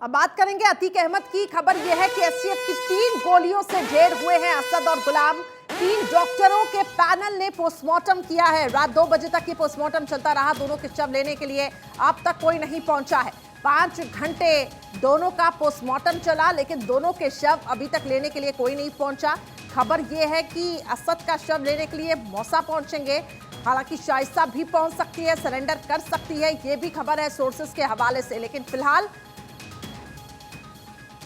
अब बात करेंगे अतीक अहमद की। खबर यह है कि एसटीएफ की 3 गोलियों से ढेर हुए हैं असद और गुलाम। 3 डॉक्टरों के पैनल ने पोस्टमार्टम किया है। रात 2 बजे तक ये पोस्टमार्टम चलता रहा। दोनों के शव लेने के लिए अब तक कोई नहीं पहुंचा है। 5 घंटे दोनों का पोस्टमार्टम चला, लेकिन दोनों के शव अभी तक लेने के लिए कोई नहीं पहुंचा। खबर यह है कि असद का शव लेने के लिए मौसा पहुंचेंगे, हालांकि शाइस्ता भी पहुंच सकती है, सरेंडर कर सकती है, यह भी खबर है सोर्सेस के हवाले से। लेकिन फिलहाल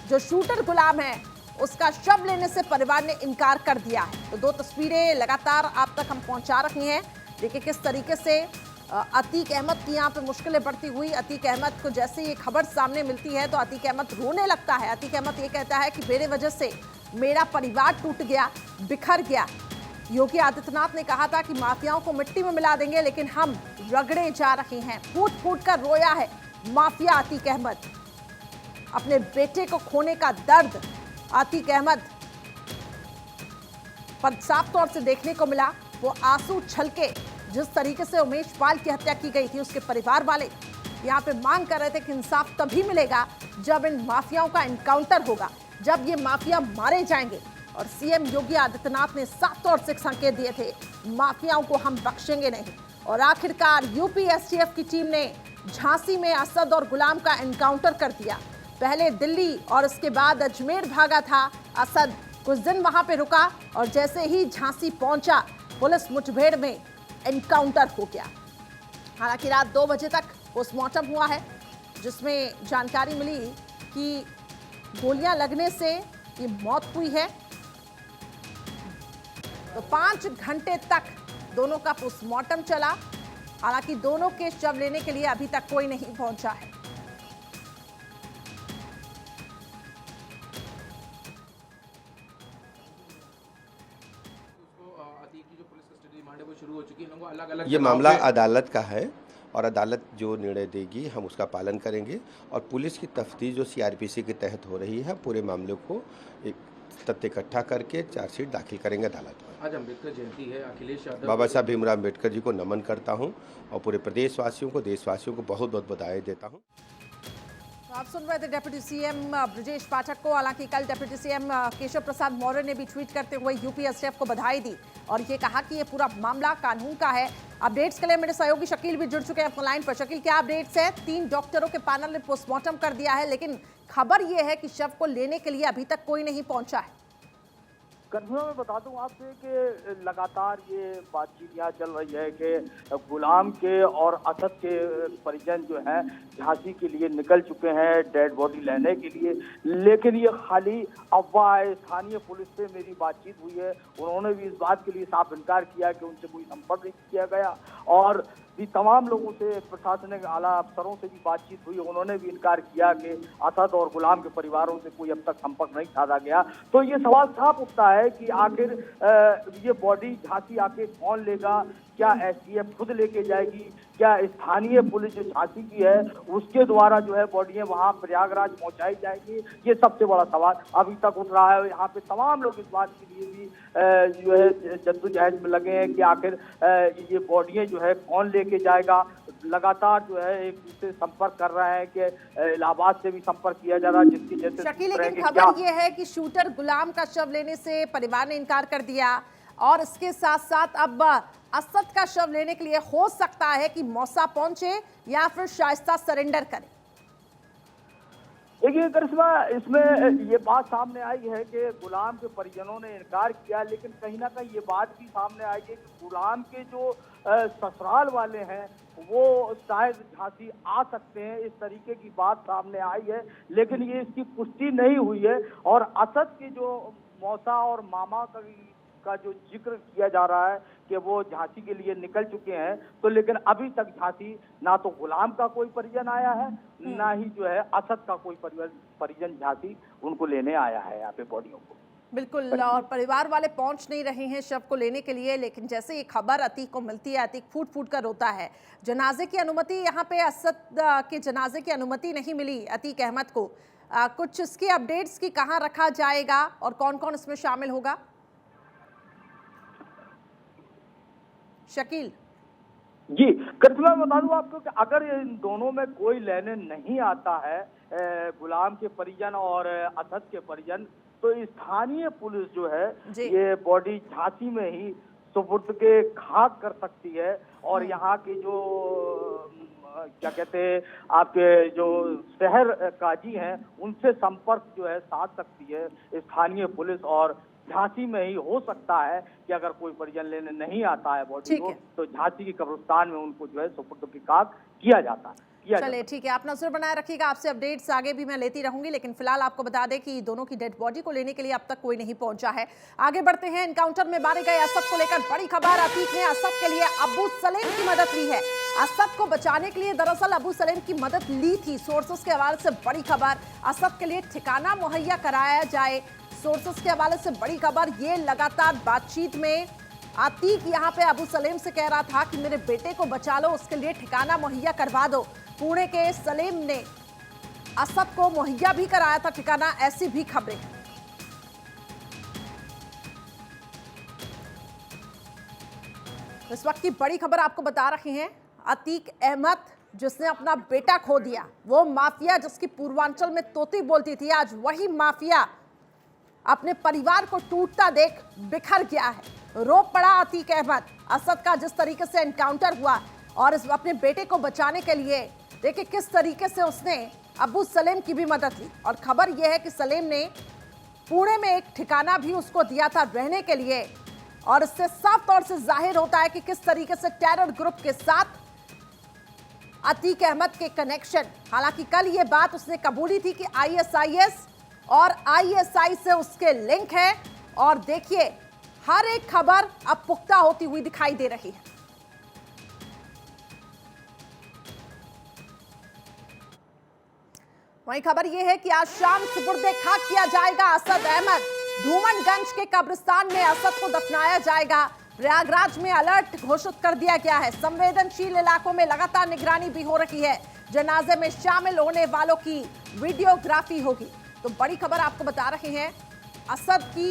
जो शूटर गुलाम है उसका शव लेने से परिवार ने इनकार कर दिया है। तो 2 तस्वीरें लगातार आप तक हम पहुंचा रही हैं। देखिए किस तरीके से अतीक अहमद की यहाँ पे मुश्किलें बढ़ती हुई। अतीक अहमद को जैसे ये खबर सामने मिलती है तो अतीक अहमद रोने लगता है। अतीक अहमद ये कहता है कि मेरे वजह से मेरा परिवार टूट गया, बिखर गया। योगी आदित्यनाथ ने कहा था कि माफियाओं को मिट्टी में मिला देंगे, लेकिन हम रगड़े जा रहे हैं। फूट फूट कर रोया है माफिया अतीक अहमद। अपने बेटे को खोने का दर्द अतीक अहमद पर साफ तौर से देखने को मिला। वो आंसू छलके जिस तरीके से उमेश पाल की हत्या की गई थी, उसके परिवार वाले यहाँ पे मांग कर रहे थे कि इंसाफ तभी मिलेगा जब इन माफियाओं का एनकाउंटर होगा, जब ये माफिया मारे जाएंगे। और सीएम योगी आदित्यनाथ ने साफ तौर से संकेत दिए थे, माफियाओं को हम बख्शेंगे नहीं। और आखिरकार यूपी एसटीएफ की टीम ने झांसी में असद और गुलाम का एनकाउंटर कर दिया। पहले दिल्ली और उसके बाद अजमेर भागा था असद। कुछ दिन वहां पे रुका और जैसे ही झांसी पहुंचा, पुलिस मुठभेड़ में एनकाउंटर हो गया। हालांकि रात 2 बजे तक पोस्टमार्टम हुआ है, जिसमें जानकारी मिली कि गोलियां लगने से ये मौत हुई है। तो 5 घंटे तक दोनों का पोस्टमार्टम चला। हालांकि दोनों के शव लेने के लिए अभी तक कोई नहीं पहुंचा है। ये मामला अदालत का है और अदालत जो निर्णय देगी हम उसका पालन करेंगे। और पुलिस की तफ्तीश जो सीआरपीसी के तहत हो रही है, पूरे मामले को एक तथ्य इकट्ठा करके चार्जशीट दाखिल करेंगे अदालत में। आज अम्बेडकर जयंती है। अखिलेश यादव बाबा साहब भीमराव अम्बेडकर जी को नमन करता हूँ और पूरे प्रदेशवासियों को, देशवासियों को बहुत बहुत बधाई देता हूँ। तो आप सुन रहे थे डिप्टी सीएम ब्रजेश पाठक को। हालांकि कल डिप्टी सीएम केशव प्रसाद मौर्य ने भी ट्वीट करते हुए यूपी एसटीएफ को बधाई दी और ये कहा कि ये पूरा मामला कानून का है। अपडेट्स के लिए मेरे सहयोगी शकील भी जुड़ चुके हैं अपने लाइन पर। शकील, क्या अपडेट्स है? 3 डॉक्टरों के पैनल ने पोस्टमार्टम कर दिया है, लेकिन खबर यह है कि शव को लेने के लिए अभी तक कोई नहीं पहुंचा है। कन्हैया, मैं बता दूं आपसे कि लगातार ये बातचीत यहाँ चल रही है कि गुलाम के और असद के परिजन जो हैं झांसी के लिए निकल चुके हैं डेड बॉडी लेने के लिए, लेकिन ये खाली अफवाह है। स्थानीय पुलिस से मेरी बातचीत हुई है, उन्होंने भी इस बात के लिए साफ इनकार किया कि उनसे कोई संपर्क नहीं किया गया। और भी तमाम लोगों से, प्रशासनिक आला अफसरों से भी बातचीत हुई, उन्होंने भी इनकार किया कि असद और गुलाम के परिवारों से कोई अब तक संपर्क नहीं साधा गया। तो ये सवाल साफ उठता है कि आखिर ये बॉडी झांसी आके कौन लेगा? क्या एसटीएफ खुद लेके जाएगी? क्या स्थानीय पुलिस जो झांसी की है उसके द्वारा जो है बॉडियां वहां प्रयागराज पहुंचाई जाएगी? ये सबसे बड़ा सवाल अभी तक उठ रहा है। यहाँ पे तमाम लोग इस बात के लिए भी जो है जद्दोजहद में लगे हैं कि आखिर ये बॉडियां जो है कौन लेके जाएगा। लगातार जो है एक दूसरे संपर्क कर रहे हैं कि इलाहाबाद से भी संपर्क किया जा रहा है, जिसकी जैसे शकील, लेकिन खबर यह है कि शूटर गुलाम का शव लेने से परिवार ने इनकार कर दिया और इसके साथ साथ अब असद का शव लेने के लिए हो सकता है कि मौसा पहुंचे या फिर शाइस्ता सरेंडर करे। देखिए करिश्मा, इसमें ये बात सामने आई है कि गुलाम के परिजनों ने इनकार किया, लेकिन कहीं ना कहीं ये बात भी सामने आई है कि गुलाम के जो ससुराल वाले हैं वो शायद झांसी आ सकते हैं, इस तरीके की बात सामने आई है, लेकिन ये इसकी पुष्टि नहीं हुई है। और असद के जो मौसा और मामा का जो जिक्र किया जा रहा है कि वो झांसी के लिए निकल चुके हैं, तो लेकिन अभी तक झांसी ना तो गुलाम का कोई परिजन आया है, ना ही जो है असद का कोई परिजन झांसी उनको लेने आया है यहाँ पे बॉडियों को। बिल्कुल, और परिवार वाले पहुंच नहीं रहे हैं शव को लेने के लिए। लेकिन जैसे ये खबर अतीक को मिलती है, अतीक फूट फूट कर रोता है। जनाजे की अनुमति, यहाँ पे असद के जनाजे की अनुमति नहीं मिली अतीक अहमद को। कुछ इसकी अपडेट्स की कहाँ रखा जाएगा और कौन कौन इसमें शामिल होगा? शकील जी, करिश्मा, बता दूं आपको कि अगर इन दोनों में कोई लेने नहीं आता है गुलाम के परिजन और असद के परिजन, तो स्थानीय पुलिस जो है जी। ये बॉडी झांसी में ही सुपुर्द के खाक कर सकती है और यहाँ के जो क्या कहते हैं आपके जो शहर काजी हैं उनसे संपर्क जो है साध सकती है स्थानीय पुलिस। और झांसी में ही हो सकता है कि अगर कोई परिजन लेने नहीं आता है बॉडी ठीक को है। तो झांसी की कब्रिस्तान में उनको जो है सुपुर्द की खाक किया जाता है। चलिए ठीक है, आप नजर बनाए रखिएगा, आपसे अपडेट्स आगे भी मैं लेती रहूंगी, लेकिन फिलहाल आपको बता दें कि दोनों की डेड बॉडी को लेने के लिए अब तक कोई नहीं पहुंचा है। आगे बढ़ते हैं, एनकाउंटर में मारे गए असद को लेकर बड़ी खबर। अतीक ने असद के लिए अबू सलेम की मदद ली है। असद को बचाने के लिए दरअसल अबू सलेम की मदद ली थी। सोर्सेस के हवाले से बड़ी खबर, असद के लिए ठिकाना मुहैया कराया जाए। सोर्सेस के हवाले से बड़ी खबर, ये लगातार बातचीत में अतीक यहाँ पे अबू सलेम से कह रहा था कि मेरे बेटे को बचा लो, उसके लिए ठिकाना मुहैया करवा दो। पुणे के सलेम ने असद को मुहैया भी कराया था ठिकाना, ऐसी भी खबरें। इस वक्त की बड़ी खबर आपको बता रहे हैं, अतीक अहमद जिसने अपना बेटा खो दिया, वो माफिया जिसकी पूर्वांचल में तोती बोलती थी, आज वही माफिया अपने परिवार को टूटता देख बिखर गया है। रो पड़ा अतीक अहमद। असद का जिस तरीके से एनकाउंटर हुआ और अपने बेटे को बचाने के लिए देखिए किस तरीके से उसने अबू सलेम की भी मदद ली। और खबर यह है कि सलेम ने पुणे में एक ठिकाना भी उसको दिया था रहने के लिए, और इससे साफ तौर से जाहिर होता है कि किस तरीके से टेरर ग्रुप के साथ अतीक अहमद के कनेक्शन। हालांकि कल ये बात उसने कबूली थी कि ISIS और ISI से उसके लिंक है, और देखिए हर एक खबर अब पुख्ता होती हुई दिखाई दे रही है। वहीं खबर यह है कि आज शाम सुपुर्दे खाक किया जाएगा असद अहमद। धूमनगंज के कब्रिस्तान में असद को दफनाया जाएगा। प्रयागराज में अलर्ट घोषित कर दिया गया है। संवेदनशील इलाकों में लगातार निगरानी भी हो रही है। जनाजे में शामिल होने वालों की वीडियोग्राफी होगी। तो बड़ी खबर आपको बता रहे हैं, असद की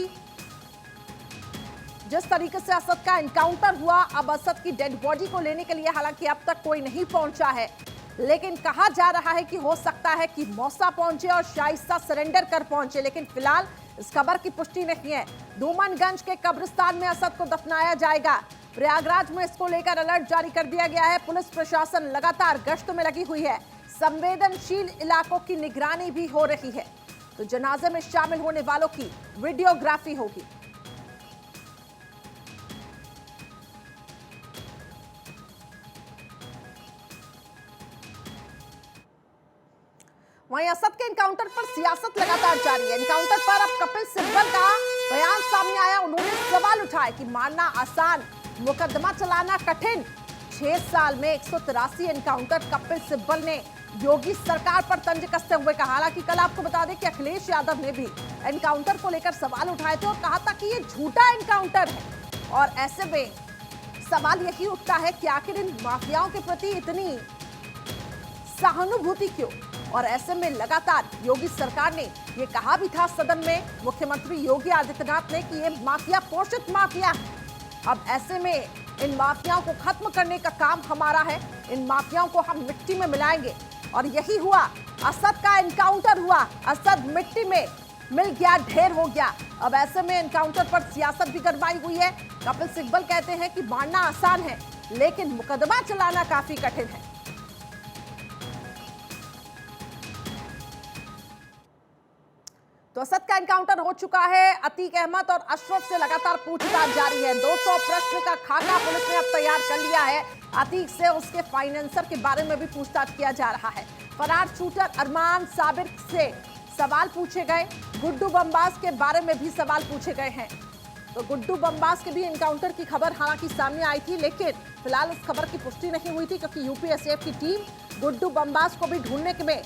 जिस तरीके से असद का एनकाउंटर हुआ, अब असद की डेड बॉडी को लेने के लिए हालांकि अब तक कोई नहीं पहुंचा है, लेकिन कहा जा रहा है कि हो सकता है कि मौसा पहुंचे और शाइस्ता सरेंडर कर पहुंचे, लेकिन फिलहाल इस खबर की पुष्टि नहीं है। धूमनगंज के कब्रिस्तान में असद को दफनाया जाएगा। प्रयागराज में इसको लेकर अलर्ट जारी कर दिया गया है। पुलिस प्रशासन लगातार गश्त में लगी हुई है। संवेदनशील इलाकों की निगरानी भी हो रही है। तो जनाजे में शामिल होने वालों की वीडियोग्राफी होगी। वहीं असद के एनकाउंटर पर सियासत लगातार जारी है। एनकाउंटर पर अब कपिल सिब्बल का बयान सामने आया। उन्होंने सवाल उठाए कि मारना आसान, मुकदमा चलाना कठिन। 6 साल में 183 एनकाउंटर कपिल सिब्बल ने योगी सरकार पर तंज कसते हुए कहा। हालांकि कल आपको बता दें कि अखिलेश यादव ने भी एनकाउंटर को लेकर सवाल उठाए थे और कहा था कि ये झूठा एनकाउंटर है। और ऐसे में सवाल यही उठता है कि आखिर इन माफियाओं के प्रति इतनी सहानुभूति क्यों। और ऐसे में लगातार योगी सरकार ने ये कहा भी था सदन में, मुख्यमंत्री योगी आदित्यनाथ ने, कि ये माफिया पोषित माफिया है। अब ऐसे में इन माफियाओं को खत्म करने का काम हमारा है। इन माफियाओं को हम मिट्टी में मिलाएंगे। और यही हुआ, असद का एनकाउंटर हुआ, असद मिट्टी में मिल गया, ढेर हो गया। अब ऐसे में एनकाउंटर पर सियासत भी गरमाई हुई है। कपिल सिब्बल कहते हैं कि मारना आसान है, लेकिन मुकदमा चलाना काफी कठिन है। तो असद का एनकाउंटर हो चुका है। अतीक अहमद और अशरफ से लगातार पूछताछ जारी है। 200 प्रश्न का खाका पुलिस ने अब तैयार कर लिया है। अतीक से उसके फाइनेंसर के बारे में भी पूछताछ किया जा रहा है। फरार शूटर अरमान साबिर से सवाल पूछे गए। गुड्डू बमबाज के बारे में भी सवाल पूछे गए हैं। तो गुड्डू बमबाज के भी एनकाउंटर की खबर हालांकि सामने आई थी, लेकिन फिलहाल इस खबर की पुष्टि नहीं हुई थी, क्योंकि यूपीएसएफ की टीम गुड्डू बमबाज को भी ढूंढने में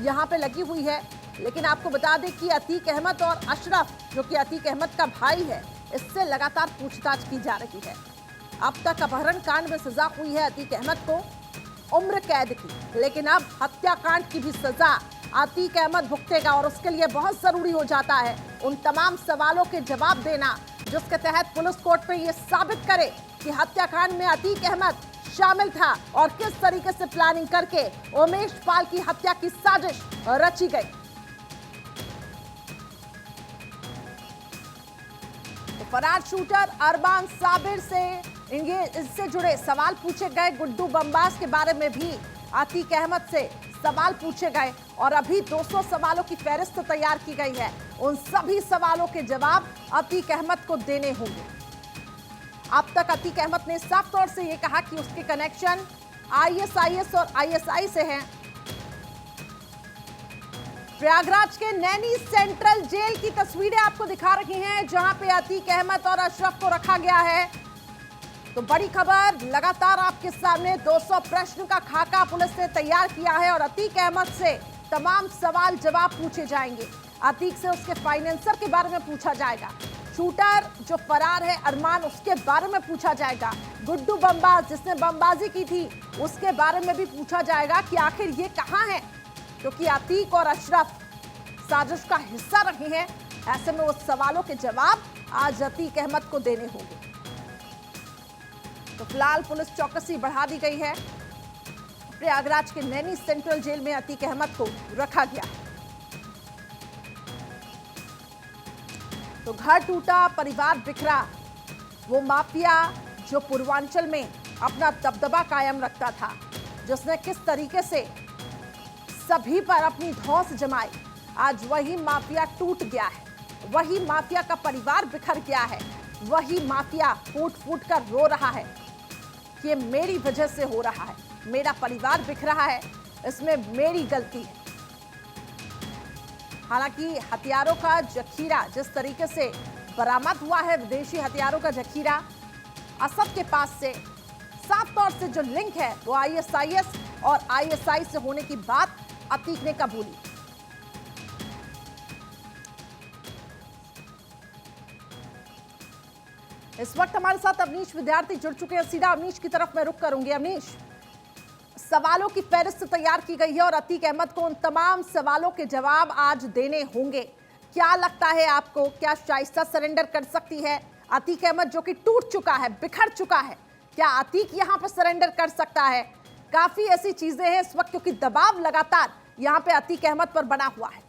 यहाँ पे लगी हुई है। लेकिन आपको बता दें कि अतीक अहमद और अशरफ, जो कि अतीक अहमद का भाई है, इससे लगातार पूछताछ की जा रही है। अब तक अपहरण कांड में सजा हुई है अतीक अहमद को उम्र कैद की, लेकिन अब हत्याकांड की भी सजा अतीक अहमद भुगतेगा। और उसके लिए बहुत जरूरी हो जाता है उन तमाम सवालों के जवाब देना, जिसके तहत पुलिस कोर्ट में यह साबित करे कि हत्याकांड में अतीक अहमद शामिल था और किस तरीके से प्लानिंग करके उमेश पाल की हत्या की साजिश रची गई। तो फरार शूटर अरबान साबिर से इससे जुड़े सवाल पूछे गए। गुड्डू बमबाज के बारे में भी अतीक अहमद से सवाल पूछे गए और अभी 200 सवालों की फहरिस्त तैयार की गई है। उन सभी सवालों के जवाब अतीक अहमद को देने होंगे। अब तक अतीक अहमद ने साफ तौर से यह कहा कि उसके कनेक्शन आईएसआईएस और आईएसआई से हैं। प्रयागराज के नैनी सेंट्रल जेल की तस्वीरें आपको दिखा रही हैं, जहां पे अतीक अहमद और अशरफ को रखा गया है। तो बड़ी खबर लगातार आपके सामने, 200 प्रश्न का खाका पुलिस ने तैयार किया है और अतीक अहमद से तमाम सवाल जवाब पूछे जाएंगे। अतीक से उसके फाइनेंसर के बारे में पूछा जाएगा, शूटर जो फरार है अरमान उसके बारे में पूछा जाएगा, गुड्डू बमबाज जिसने बमबाजी की थी उसके बारे में भी पूछा जाएगा कि आखिर ये कहां है, क्योंकि अतीक और अशरफ साजिश का हिस्सा रहे हैं। ऐसे में उस सवालों के जवाब आज अतीक अहमद को देने होंगे। तो फिलहाल पुलिस चौकसी बढ़ा दी गई है। प्रयागराज के नैनी सेंट्रल जेल में अतीक अहमद को रखा गया है। तो घर टूटा, परिवार बिखरा, वो माफिया जो पूर्वांचल में अपना दबदबा कायम रखता था, जिसने किस तरीके से सभी पर अपनी धौंस जमाई, आज वही माफिया टूट गया है। वही माफिया का परिवार बिखर गया है। वही माफिया फूट फूट कर रो रहा है कि ये मेरी वजह से हो रहा है, मेरा परिवार बिख रहा है, इसमें मेरी गलती है। हालांकि हथियारों का जखीरा जिस तरीके से बरामद हुआ है, विदेशी हथियारों का जखीरा असद के पास से, साफ तौर से जो लिंक है वो आईएसआईएस और आईएसआई से होने की बात अतीक ने कबूली। इस वक्त हमारे साथ अवनीश विद्यार्थी जुड़ चुके हैं। सीधा अवनीश की तरफ मैं रुख करूंगी। अवनीश, सवालों की फहरिस्त तैयार की गई है और अतीक अहमद को उन तमाम सवालों के जवाब आज देने होंगे। क्या लगता है आपको, क्या शाइस्ता सरेंडर कर सकती है? अतीक अहमद जो कि टूट चुका है, बिखर चुका है, क्या अतीक यहां पर सरेंडर कर सकता है? काफी ऐसी चीजें हैं इस वक्त, क्योंकि दबाव लगातार यहां पे अतीक अहमद पर बना हुआ है।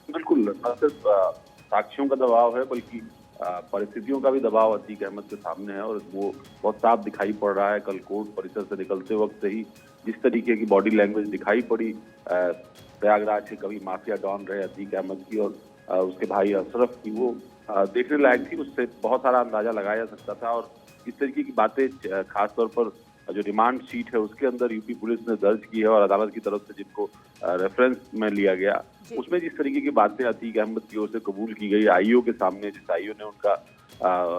बिल्कुल, न सिर्फ साक्ष्यों का दबाव है बल्कि परिस्थितियों का भी दबाव अतीक अहमद के सामने है और वो बहुत साफ दिखाई पड़ रहा है। कल कोर्ट परिसर से निकलते वक्त से ही जिस तरीके की बॉडी लैंग्वेज दिखाई पड़ी प्रयागराज के कभी माफिया डॉन रहे अतीक अहमद की और उसके भाई अशरफ की, वो देखने लायक थी। उससे बहुत सारा अंदाजा लगाया जा सकता था और इस तरीके की बातें खासतौर पर जो रिमांड शीट है उसके अंदर यूपी पुलिस ने दर्ज की है और अदालत की तरफ से जिनको रेफरेंस में लिया गया, उसमें जिस तरीके की बातें अतीक अहमद की ओर से कबूल की गई आईओ के सामने, जिस आईओ ने उनका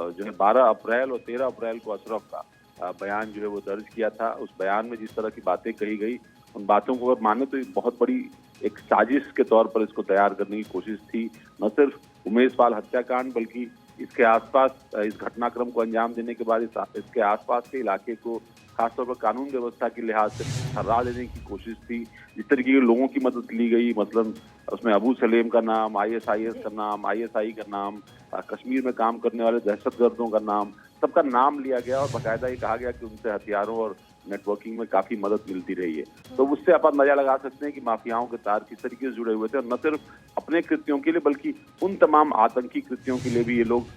जो है 12 अप्रैल और 13 अप्रैल को अशरफ का बयान जो है वो दर्ज किया था, उस बयान में जिस तरह की बातें कही गई, उन बातों को अगर माने तो बहुत बड़ी एक साजिश के तौर पर इसको तैयार करने की कोशिश थी। न सिर्फ उमेश पाल हत्याकांड बल्कि इसके आसपास, इस घटनाक्रम को अंजाम देने के बाद इसके आसपास के इलाके को खासतौर पर कानून व्यवस्था के लिहाज से ठहरा देने की कोशिश थी। जिस तरीके के लोगों की मदद ली गई, मतलब उसमें अबू सलेम का नाम, आईएसआईएस का नाम, आईएसआई का नाम, कश्मीर में काम करने वाले दहशतगर्दों का नाम, सबका नाम लिया गया और बाकायदा ये कहा गया कि उनसे हथियारों और नेटवर्किंग में काफी मदद मिलती रही है। तो उससे आप अंदाजा लगा सकते हैं कि माफियाओं के तार किस तरीके से जुड़े हुए थे और न सिर्फ अपने कृत्यों के लिए बल्कि उन तमाम आतंकी कृत्यों के लिए भी ये लोग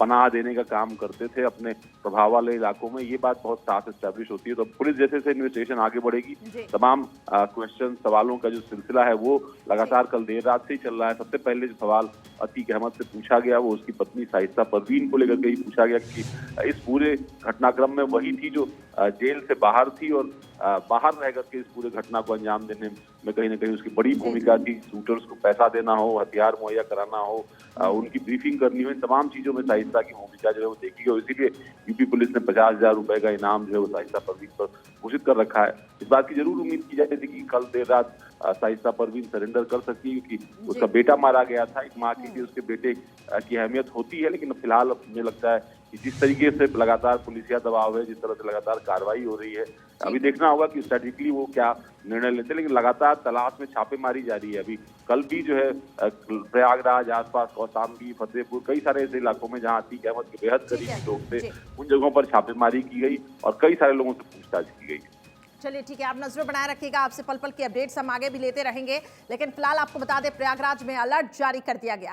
पनाह देने का काम करते थे अपने प्रभाव वाले इलाकों में। ये बात बहुत साफ एस्टैब्लिश होती है। तो पुलिस जैसे से इन्वेस्टिगेशन आगे बढ़ेगी, तमाम क्वेश्चन सवालों का जो सिलसिला है वो लगातार कल देर रात से ही चल रहा है। सबसे पहले जो सवाल अतीक अहमद से पूछा गया वो उसकी पत्नी शाइस्ता परवीन को लेकर के ही पूछा गया कि इस पूरे घटनाक्रम में वही थी जो जेल से बाहर थी और बाहर रह करके इस पूरे घटना को अंजाम देने में कहीं ना कहीं उसकी बड़ी भूमिका थी। शूटर्स को पैसा देना हो, हथियार मुहैया कराना हो, उनकी ब्रीफिंग करनी हो, इन तमाम चीजों में शाइस्ता की भूमिका जो है वो देखी गई। इसीलिए यूपी पुलिस ने 50,000 रुपए का इनाम जो है वो शाइस्ता परवीन पर घोषित कर रखा है। इस बात की जरूर उम्मीद की जाती थी कि कल देर रात शाइस्ता परवीन सरेंडर कर सकती है, क्योंकि उसका बेटा मारा गया था। एक माँ के लिए उसके बेटे की अहमियत होती है, लेकिन फिलहाल मुझे लगता है कि जिस तरीके से लगातार पुलिसिया दबाव है, जिस तरह से लगातार कार्रवाई हो रही है, अभी देखना होगा कि स्ट्रेटेजिकली वो क्या निर्णय लेते हैं। लेकिन लगातार तलाश में छापेमारी जारी है। अभी कल भी जो है प्रयागराज आसपास, कौशाम्बी, फतेहपुर, कई सारे ऐसे इलाकों में जहां अतीक अहमद के बेहद करीबी लोग थे, उन जगहों पर छापेमारी की गई और कई सारे लोगों से पूछताछ की गई। चलिए ठीक है, आप नजर बनाए रखिएगा, आपसे पल पल की अपडेट्स हम आगे भी लेते रहेंगे। लेकिन फिलहाल आपको बता दें, प्रयागराज में अलर्ट जारी कर दिया गया है।